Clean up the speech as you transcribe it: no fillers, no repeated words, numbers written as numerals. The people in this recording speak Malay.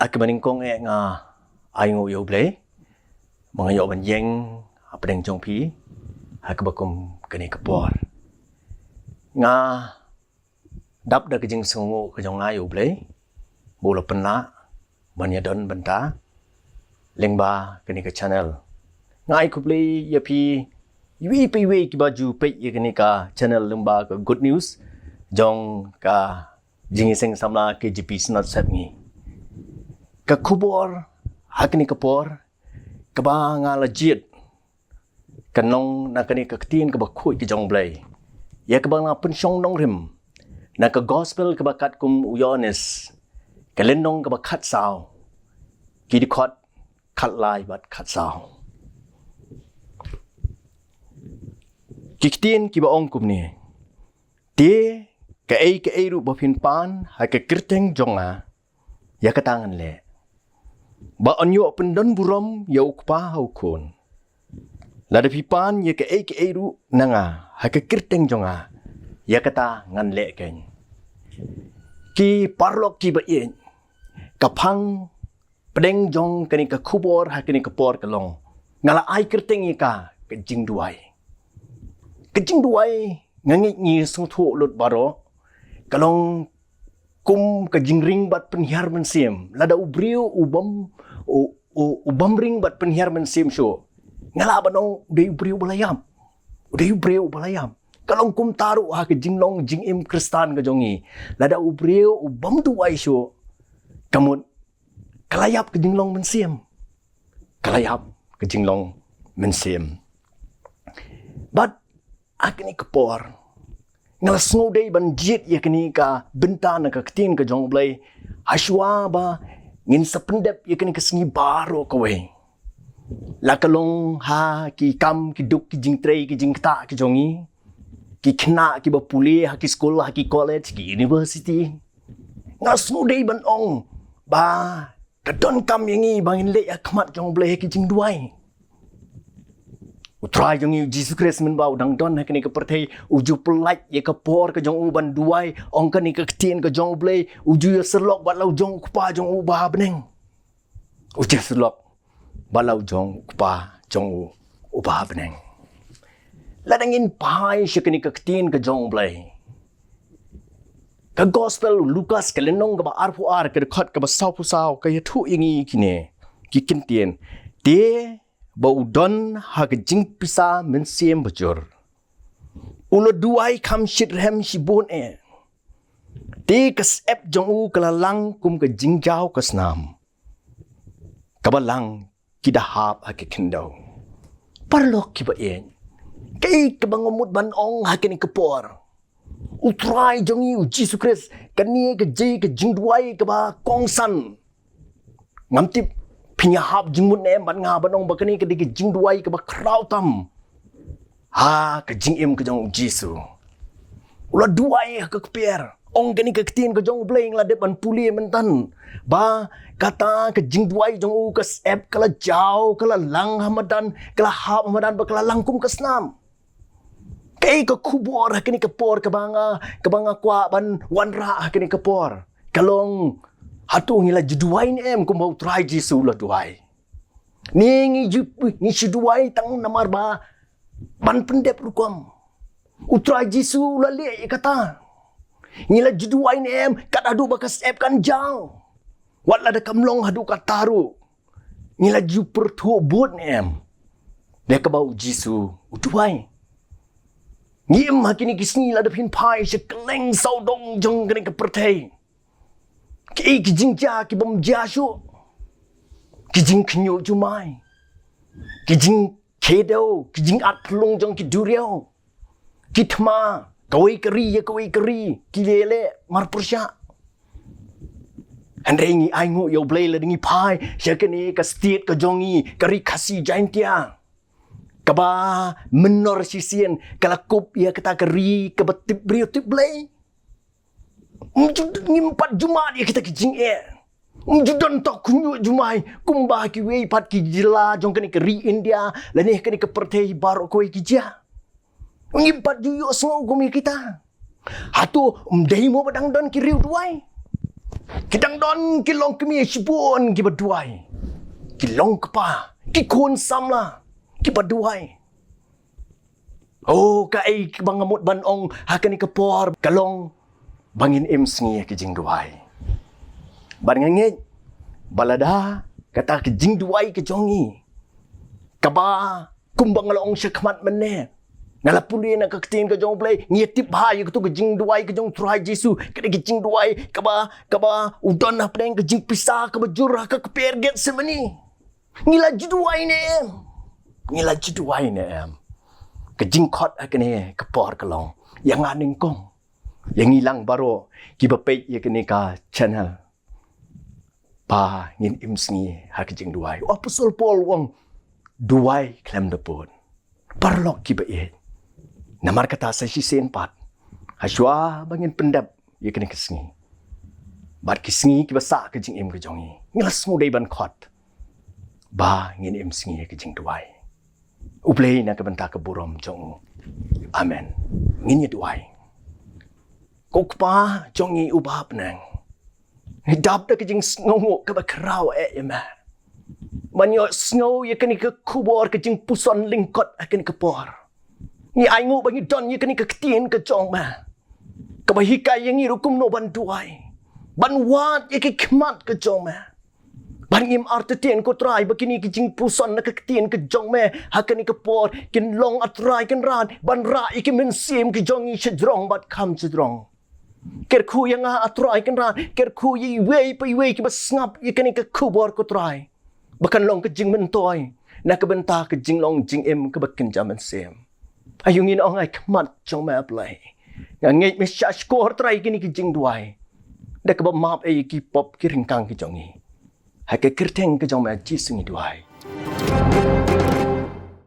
Aku meningkong nga ayo U Blei mengayo banjeng apa deng jong pi aku bakum kene kapor nga dap da kejing sungu ke jong U Blei bola pena banyadon benta lengba kene ke channel nga aku Blei ya pi iwei ki baju pe ya kene ka channel lengba ke good news jong ka Jingiaseng Kynthei Synod Sepngi ka kubor hakni kapor kaba nga legit kanong na kani Ka Ktien ka bakhui ki jong Blei ya kaba nga pensyong nong rim na ka gospel ka bakat kum Ioannis ka lenong ka bakat sao ki dkhar khat lai bat khat sao Ki Ktien ki ba ong kum ni te ka ei ru ba phin pan ha ka kyrteng jonga ya ka tangan le ba anyo pendon burom ya ukpa haukun lada pipan ya ke ei ru nanga ha ke kyrteng jonga ya kata ngan le ken ki parlok ki ba yen kapang pedeng jong kani ka kubor ha kani ka por kalong ngala ai kyrteng ka ke Jingduwai ngangi ni sung thu lut baro kalong kum ka jingring bat penhiar mynsiem lada ubriu ubam ring bat penhiar mynsiem syo ngala banong de ubriu balayam kalong kum taru ha ke jinglong jingim kristan ka jongi lada ubriu ubam duai syo kamut kalayap ke jinglong mynsiem bat akini kapor ngala sngodei banjit ya kini ka bentana Ka Ktien ka jong Blei haswa ba ngin sependep ya kini ka sngewbha ro kawe lakalong ha ki kam ki duk ki jingtrei ki jingta ki jongi ki khna ki bapuli ha ki sekolah ha ki college ki university ngala sngodei ban ong ba kadon kam yangi bangin le ya khmat jong Blei ki Jingduwai utrai jong U Jisu Khrist men bau dang don hakni ka perthei uju pelait ye ka por ka jong u ban duai ong ka ni Ka Ktien ka jong Blei uju ya serlok bat lau jong kupa jong u ba beneng uju serlok bat lau jong kupa jong u ba beneng ladangin pai shikni Ka Ktien ka jong Blei ka gospel Lukas ka lenong ka ba arfu ar ka dekat ka ba sau ka ya thu yangi kine ki Ktien te baudon ha ke jingpisa mynsiem bajur ulo duai kam shitrem shibun te kas ep jong u kalalang kum ke jingjau kasnam kabalang kidahap ha ke kindau parlok ki ba kai ke bangomut ban ong ha ke ni kapor utrai jong U Jisu Khrist kani ke Jingduwai ke ba kongsan ngamtip pinyahap jingmun ban nga banong bakani ke di Jingduwai ke ba krautam ha ke jingim ke jong Jisu ula duai ke kepier ong kani Ka Ktien ke jong Blei ngla de ban puli mentan ba kata ke Jingduwai jong u ke sep kala jau kala lang hamadan kala hap hamadan ba kala langkum ke snam kai ke kubor kani ke por ke banga kwa ban wanra kani ke por kalong hatu ngila Jingduwai ni kum bau try Jisu la duai ni Jingduwai tang namar ba ban pendep rukom utrai Jisu la le kata ngila Jingduwai ni kat adu bakas ep kan jang wala da kamlong hadu kataru ngila ju pertu but ni de ka bau Jisu utuai ngim hakini kisni la da phin pai se kleng saudong jong kani ka perthei ki jingja ki bom jashu ki jingthmu jumai ki jing kedo ki jing atlung jong ki duriao ki thma kawai kari ki lele mar pursha andrengi aingu yo Blei la dingi pai syakani ka state ka jongi kari khasi jaintia kaba menor sisien kalakup ya kata kari ka batip briotip Blei ngimpat Jumat ya kita kijing Judan tak kunyu jumai kumbah ki wei pat ki jila jong kani keri India lani kani ke pertei baru koi kija ngimpat juyo sngau gumi kita hatu mdei mo badang don ki riu duai Kidang don kilong kemi shibun ki baduai. Kilong kapa, ki kun samla, ki baduai. Oh, kai bangamut banong hakani kapor kalong bangin sngi ki Jingduwai. Banangit balada kata ki Jingduwai ki jongi. Kaba kumbang laong syakmat mene. Nalapuli na Ka Ktien ka jong Blei ngietip bahaya tu ke Jingduwai ke jong Turai Jisu ke Jingduwai kaba udon na peng ke jingpisa ke bajur ke perget semeni. Ngila Jingduwai ne em. Ngila Jingduwai ne em. Ke jingkot akene ke por kalong yang aning kong. Yang hilang baru ki bapet ye kene ka channel. Pa ngin sngi ha ke Jingduwai. Apa sol pol wong duai klem depon. Parlok ki bae. Namar kata saya sen pat. Haswa bangin pendap ye kena kesngi. Bat kesngi ki basa ke jingim ke jongi. Ngelas mudai ban khot. Ba ngin sngi ke Jingduwai. U Blei na ke benta ke burom jong. Amen. Ngin ye duai. Kok pa jongi ubah penang. Hidap dah ke jing sngo ke bakrau ye ma. Banyak snow ye kena ke kubor ke jingpuson lyngkot akan ke por. Ni aingu bagi don ye kena Ka Ktien ke jong ma. Kebahikai yang ngiru kumno ban duai. Ban wat ye ke kemat ke jong ma. Ban im artetien ko trai begini ke jingpuson na Ka Ktien ke jong ma. Hakani ke por kin long atrai kin ran ban ra ye ke mynsiem ke jongi sedrong bat kam sedrong. Kerku yang atrai kin ran kerku ye iwei pa iwei ke basngap ye kena ke kubor ko trai. Bahkan long ke jing mentoy na ke benta ke jinglong jingim ke kynja mynsiem. Ayungin orang ai kemat jong ma Blei. Ngait me syashkor trai kini ki Jingduwai. Dak ba map ai ki pop ki ringkang ki jongi. Ha ke kyrteng ke jong ma Jingduwai.